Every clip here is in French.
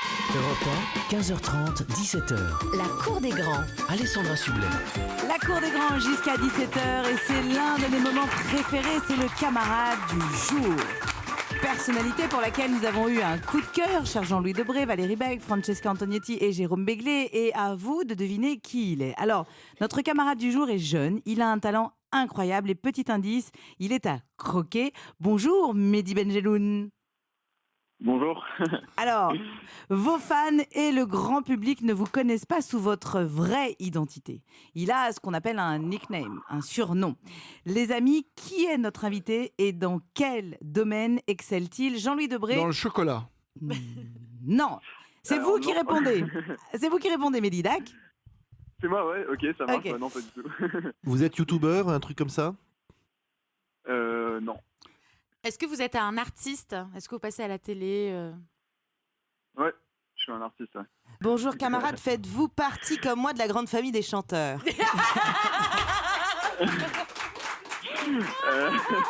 Europe 1, 15h30, 17h. La cour des grands. Alessandra Sublet. La cour des grands jusqu'à 17h et c'est l'un de mes moments préférés, c'est le camarade du jour. Personnalité pour laquelle nous avons eu un coup de cœur, cher Jean-Louis Debré, Valérie Beg, Francesca Antonietti et Jérôme Béglé, et à vous de deviner qui il est. Alors, notre camarade du jour est jeune, il a un talent incroyable et petit indice, il est à croquer. Bonjour Mehdi Benjeloun. Bonjour. Alors, vos fans et le grand public ne vous connaissent pas sous votre vraie identité. Il a ce qu'on appelle un nickname, un surnom. Les amis, qui est notre invité et dans quel domaine excelle-t-il? Jean-Louis Debré? Dans le chocolat. Non, c'est Alors, vous qui non. répondez. C'est vous qui répondez, Mehdi, d'accord? C'est moi, ouais, ok, ça marche. Ok. Ouais, non, pas du tout. Vous êtes youtubeur, un truc comme ça? Non. Est-ce que vous êtes un artiste? Est-ce que vous passez à la télé Ouais, je suis un artiste. Ouais. Bonjour camarades, faites-vous partie comme moi de la grande famille des chanteurs?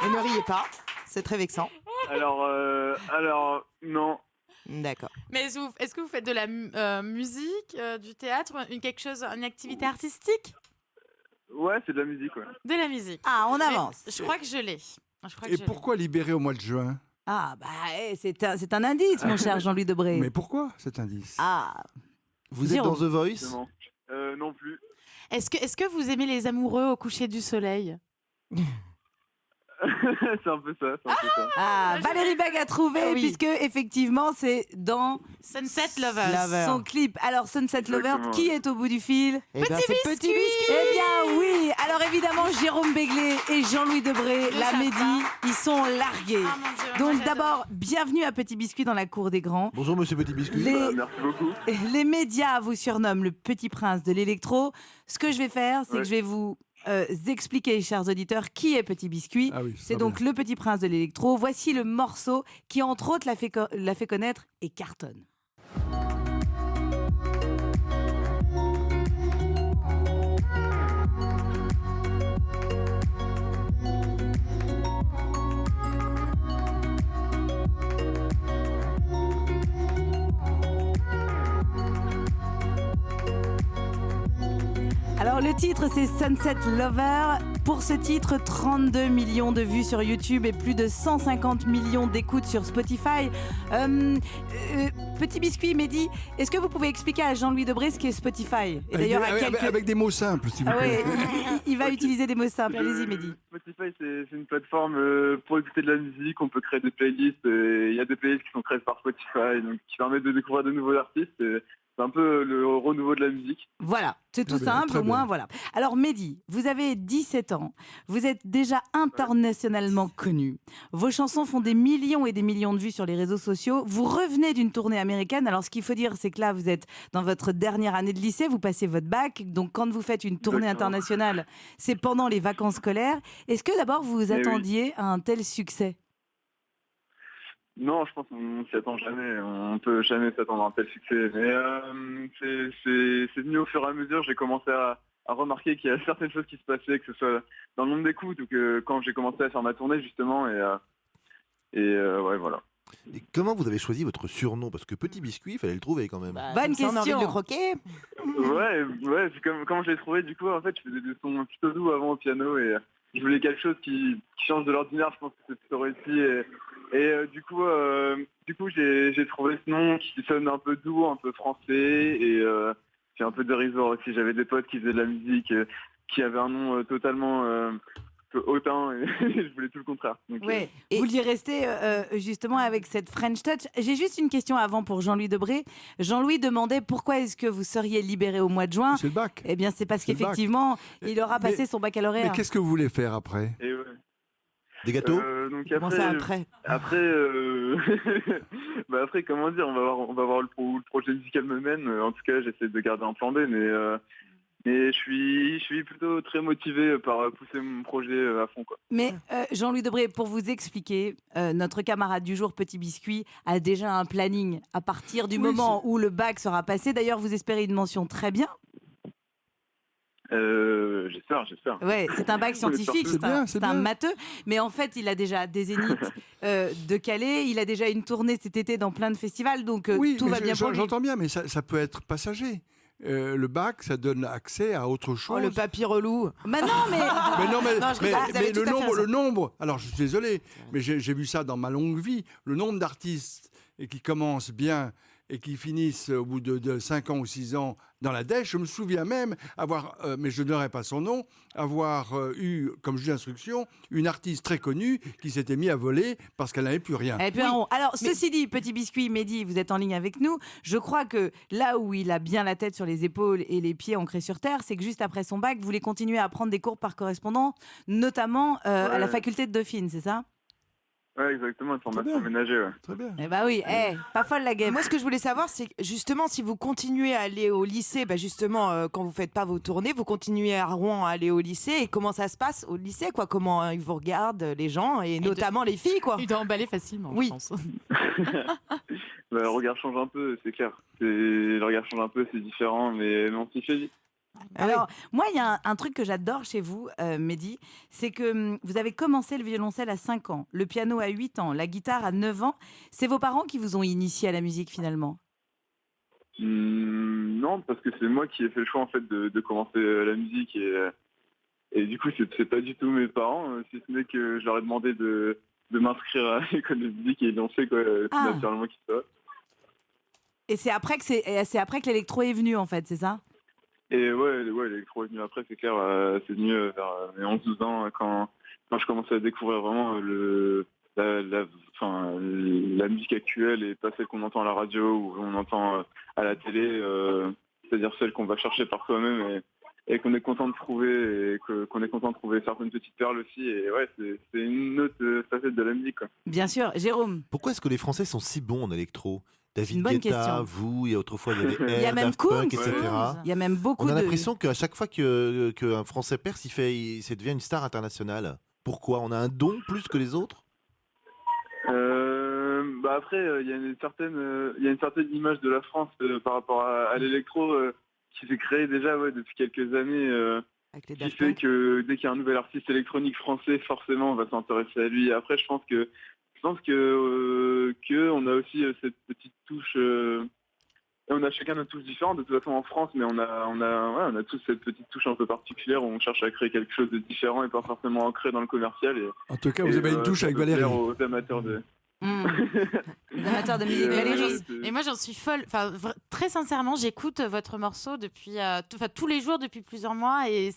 Et ne riez pas, c'est très vexant. Alors, non. D'accord. Mais est-ce que vous faites de la musique, du théâtre, quelque chose, une activité artistique? Ouais, c'est de la musique, ouais. De la musique. Ah, on Mais avance. je crois que je l'ai. Et pourquoi libérer au mois de juin? Ah, bah, c'est un indice, mon cher Jean-Louis Debré. Mais pourquoi cet indice? Ah, Vous êtes dans The Voice? Justement. Non plus. Est-ce que vous aimez les amoureux au coucher du soleil? C'est un peu ça, ah, je- Valérie Beg a trouvé, Ah oui. puisque effectivement, c'est dans Sunset Lovers. son clip. Alors, Sunset Lover, Exactement. qui est au bout du fil? Eh ben, c'est Petit Biscuit. Eh bien oui. Alors évidemment, Jérôme Béglé et Jean-Louis Debré, Le la savent Mehdi, pas. ils sont largués. Ah, mon Dieu, moi, Donc j'adore. d'abord, bienvenue à Petit Biscuit dans la cour des grands. Bonjour Monsieur Petit Biscuit. Les, Merci beaucoup. les médias vous surnomment le petit prince de l'électro. Ce que je vais faire, c'est Ouais. que je vais vous expliquer, chers auditeurs, qui est Petit Biscuit. Ah oui, C'est très donc bien. le petit prince de l'électro. Voici le morceau qui, entre autres, l'a fait connaître et cartonne. Alors le titre c'est Sunset Lover. Pour ce titre, 32 millions de vues sur YouTube et plus de 150 millions d'écoutes sur Spotify. Petit Biscuit, Mehdi, est-ce que vous pouvez expliquer à Jean-Louis Debré ce qu'est Spotify? Et d'ailleurs, à quelques... avec des mots simples, s'il vous Ah plaît. ouais, il va utiliser des mots simples. Allez-y, Mehdi. Spotify, c'est une plateforme pour écouter de la musique. On peut créer des playlists. Il y a des playlists qui sont créées par Spotify, donc qui permettent de découvrir de nouveaux artistes. C'est un peu le renouveau de la musique. Voilà, c'est tout Très bien, simple, très au moins bien. voilà. Alors Mehdi, vous avez 17 ans, vous êtes déjà internationalement connu. Vos chansons font des millions et des millions de vues sur les réseaux sociaux. Vous revenez d'une tournée américaine. Alors ce qu'il faut dire, c'est que là, vous êtes dans votre dernière année de lycée, vous passez votre bac. Donc quand vous faites une tournée Exactement. internationale, c'est pendant les vacances scolaires. Est-ce que d'abord vous vous Eh oui. attendiez à un tel succès? Non, je pense qu'on s'y attend jamais. On peut jamais s'attendre à un tel succès. Mais c'est venu au fur et à mesure. J'ai commencé à remarquer qu'il y a certaines choses qui se passaient, que ce soit dans le monde des coups ou que quand j'ai commencé à faire ma tournée justement. Ouais, voilà. Et comment vous avez choisi votre surnom? Parce que Petit Biscuit, il fallait le trouver quand même. Bonne comme ça, on a envie de question. le croquer. Ouais, c'est comme quand je l'ai trouvé. Du coup, en fait, je faisais des sons plutôt doux avant au piano et je voulais quelque chose qui change de l'ordinaire. Je pense que c'est plutôt réussi. Du coup, j'ai trouvé ce nom qui sonne un peu doux, un peu français et c'est un peu dérisoire aussi. J'avais des potes qui faisaient de la musique, qui avaient un nom totalement un peu hautain et je voulais tout le contraire. Donc, Ouais. Vous vouliez rester justement avec cette French touch. J'ai juste une question avant pour Jean-Louis Debré. Jean-Louis demandait pourquoi est-ce que vous seriez libéré au mois de juin. C'est le bac. Eh bien, c'est parce C'est le bac. qu'effectivement, il aura passé son baccalauréat. Mais qu'est-ce que vous voulez faire après? et ouais. Des gâteaux? Donc Comment ça après? Après, comment dire, on va voir où le projet musical me mène. En tout cas, j'essaie de garder un plan B, mais je suis plutôt très motivé par pousser mon projet à fond, quoi. Mais Jean-Louis Debré, pour vous expliquer, notre camarade du jour, Petit Biscuit, a déjà un planning à partir du moment où le bac sera passé. D'ailleurs, vous espérez une mention très bien. J'espère. Ouais, c'est un bac scientifique, C'est bien, c'est c'est un bien. matheux. Mais en fait, il a déjà des zéniths de Calais. Il a déjà une tournée cet été dans plein de festivals. Donc Oui, tout mais va bien pour lui. j'entends bien, mais ça peut être passager. Le bac, ça donne accès à autre Oh, chose. le papy relou. Mais non, mais. Mais non, mais, Non, je mais- rigole, vous avez mais tout à fait raison. le nombre, alors je suis désolé, mais j'ai vu ça dans ma longue vie, le nombre d'artistes et qui commencent bien et qui finissent au bout de 5 ans ou 6 ans dans la dèche, je me souviens même avoir, mais je n'aurais pas son nom, avoir eu comme juge d'instruction une artiste très connue qui s'était mise à voler parce qu'elle n'avait plus rien. Et puis, alors, ceci dit, petit biscuit, Mehdi, vous êtes en ligne avec nous. Je crois que là où il a bien la tête sur les épaules et les pieds ancrés sur terre, c'est que juste après son bac, vous voulez continuer à prendre des cours par correspondance, notamment à la Ouais. faculté de Dauphine, c'est ça? Ouais, exactement, une formation bien. ménagère. Ouais. Très bien. Eh bah oui, pas folle la game. Moi, ce que je voulais savoir, c'est que, justement, si vous continuez à aller au lycée, bah justement, quand vous faites pas vos tournées, vous continuez à Rouen à aller au lycée. Et comment ça se passe au lycée, quoi? Comment ils vous regardent, les gens, et notamment les filles, quoi? Il doit emballer facilement, Oui. je pense. Bah, le regard change un peu, c'est clair. Le regard change un peu, c'est différent, mais on s'y fait vite. Alors, moi, il y a un truc que j'adore chez vous, Mehdi, c'est que vous avez commencé le violoncelle à 5 ans, le piano à 8 ans, la guitare à 9 ans. C'est vos parents qui vous ont initié à la musique, finalement? Non, parce que c'est moi qui ai fait le choix en fait de commencer la musique et du coup c'est pas du tout mes parents, si ce n'est que je leur ai demandé de m'inscrire à l'école de musique et ils l'ont fait quoi, tout naturellement qu'ils soient. Et c'est après que l'électro est venu, en fait, c'est ça? Et ouais, l'électro est venu après, c'est clair, c'est venu vers mes 11-12 ans quand je commençais à découvrir vraiment la musique actuelle et pas celle qu'on entend à la radio ou on entend à la télé, c'est-à-dire celle qu'on va chercher par soi-même et qu'on est content de trouver et qu'on est content de trouver certaines petites perles aussi. Et ouais, c'est une autre facette de la musique, quoi. Bien sûr. Jérôme? Pourquoi est-ce que les Français sont si bons en électro? C'est David une bonne Guetta, question. vous, et autrefois il y avait Il y a Air, même Daft Kunz, Punk, etc. il y a même beaucoup On a de... l'impression qu'à chaque fois qu'un Français perce, ça devient une star internationale. Pourquoi? On a un don plus que les autres? Bah après, il y a une certaine image de la France par rapport à l'électro qui s'est créée déjà depuis quelques années, Avec les qui Daft fait Punk. que dès qu'il y a un nouvel artiste électronique français, forcément on va s'intéresser à lui. Après, je pense que on a aussi cette petite touche. Et on a chacun notre touche différente de toute façon en France, mais on a tous cette petite touche un peu particulière où on cherche à créer quelque chose de différent et pas forcément ancré dans le commercial. En tout cas, vous avez une touche ça avec peut plaire Valérie. aux amateurs de. Les amateurs de musique, Et, Valérie. c'est- Et moi, j'en suis folle. Enfin, très sincèrement, j'écoute votre morceau depuis, tous les jours depuis plusieurs mois, et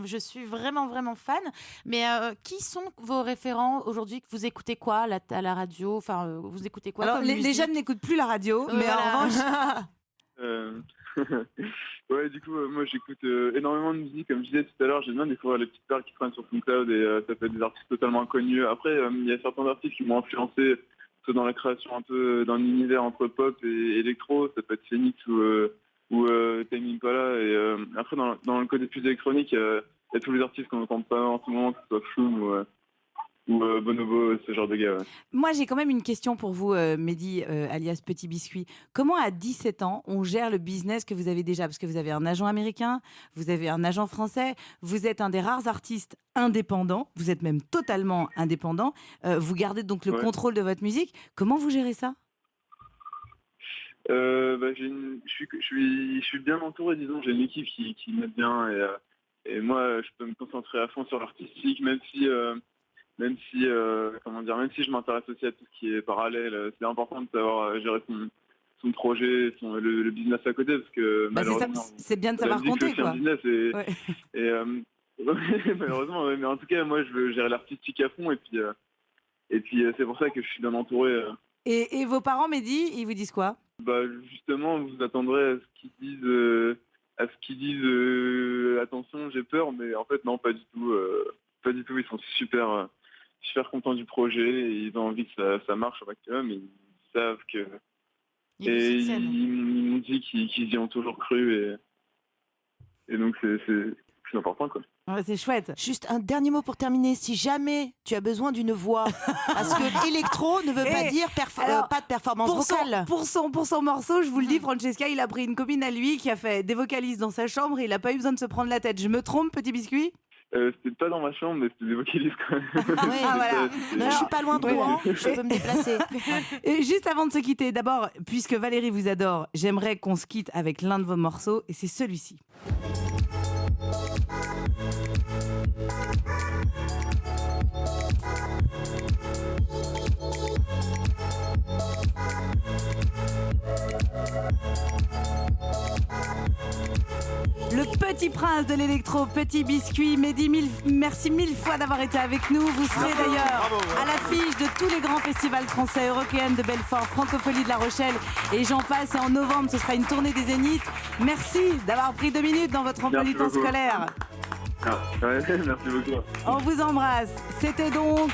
je suis vraiment, vraiment fan. Mais qui sont vos référents aujourd'hui? Que vous écoutez quoi à la radio? Enfin, vous écoutez quoi Alors, comme les musique? jeunes n'écoutent plus la radio, mais Voilà. en revanche... Euh, ouais, du coup, moi j'écoute énormément de musique. Comme je disais tout à l'heure, j'aime bien découvrir les petites perles qui traînent sur SoundCloud et ça peut être des artistes totalement inconnus. Après, il y a certains artistes qui m'ont influencé, soit dans la création un peu d'un univers entre pop et électro. Ça peut être Phoenix ou Tame Impala. Et après, dans le côté plus électronique, il y a tous les artistes qu'on n'entend pas en ce moment, que ce soit Flume ou Bonobo, ce genre de gars. Ouais. Moi, j'ai quand même une question pour vous, Mehdi, alias Petit Biscuit. Comment, à 17 ans, on gère le business que vous avez déjà? Parce que vous avez un agent américain, vous avez un agent français, vous êtes un des rares artistes indépendants, vous êtes même totalement indépendant, vous gardez donc le contrôle de votre musique. Comment vous gérez ça? Je suis bien entouré, disons. J'ai une équipe qui m'aide bien et moi, je peux me concentrer à fond sur l'artistique, même si je m'intéresse aussi à tout ce qui est parallèle. C'est important de savoir gérer son projet, le business à côté, parce que malheureusement, c'est bien de la savoir musique, compter, c'est aussi quoi. un business Ouais. malheureusement, ouais, mais en tout cas, moi, je veux gérer l'artistique à fond et puis c'est pour ça que je suis bien entouré. Et vos parents, Mehdi, ils vous disent quoi? Bah justement, vous attendrez à ce qu'ils disent attention, j'ai peur, mais en fait non, pas du tout. Pas du tout. Ils sont super contents du projet et ils ont envie que ça marche au maximum. Et ils savent que Ils vous et soutiennent. ils m'ont dit qu'ils y ont toujours cru et donc c'est plus important, quoi. Ouais, c'est chouette. Juste un dernier mot pour terminer. Si jamais tu as besoin d'une voix, parce que électro ne veut pas dire alors, pas de performance vocale. Pour son morceau, je vous le dis, Francesca, il a pris une copine à lui qui a fait des vocalises dans sa chambre et il n'a pas eu besoin de se prendre la tête. Je me trompe, petit biscuit? C'était pas dans ma chambre, mais c'était des vocalises quand même. Ouais, voilà. Non, je suis pas loin de Rouen, je peux me déplacer. Et juste avant de se quitter, d'abord, puisque Valérie vous adore, j'aimerais qu'on se quitte avec l'un de vos morceaux et c'est celui-ci. Le petit prince de l'électro, Petit Biscuit. Mehdi, merci mille fois d'avoir été avec nous. Vous serez d'ailleurs à l'affiche de tous les grands festivals français, Eurockéenne de Belfort, Francophonie de La Rochelle et j'en passe. Et en novembre, ce sera une tournée des Zéniths. Merci d'avoir pris 2 minutes dans votre emploi du temps scolaire. Merci beaucoup. On vous embrasse. C'était donc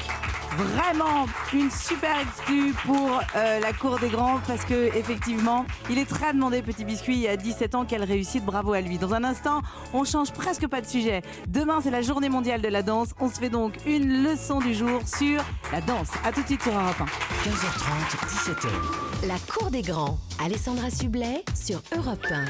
vraiment une super exclue pour la Cour des Grands parce que effectivement, il est très demandé, Petit Biscuit. Il a 17 ans, quelle réussite, bravo à lui. Dans un instant, on change presque pas de sujet. Demain, c'est la journée mondiale de la danse. On se fait donc une leçon du jour sur la danse. À tout de suite sur Europe 1. 15h30, 17h. La Cour des Grands, Alessandra Sublet sur Europe 1.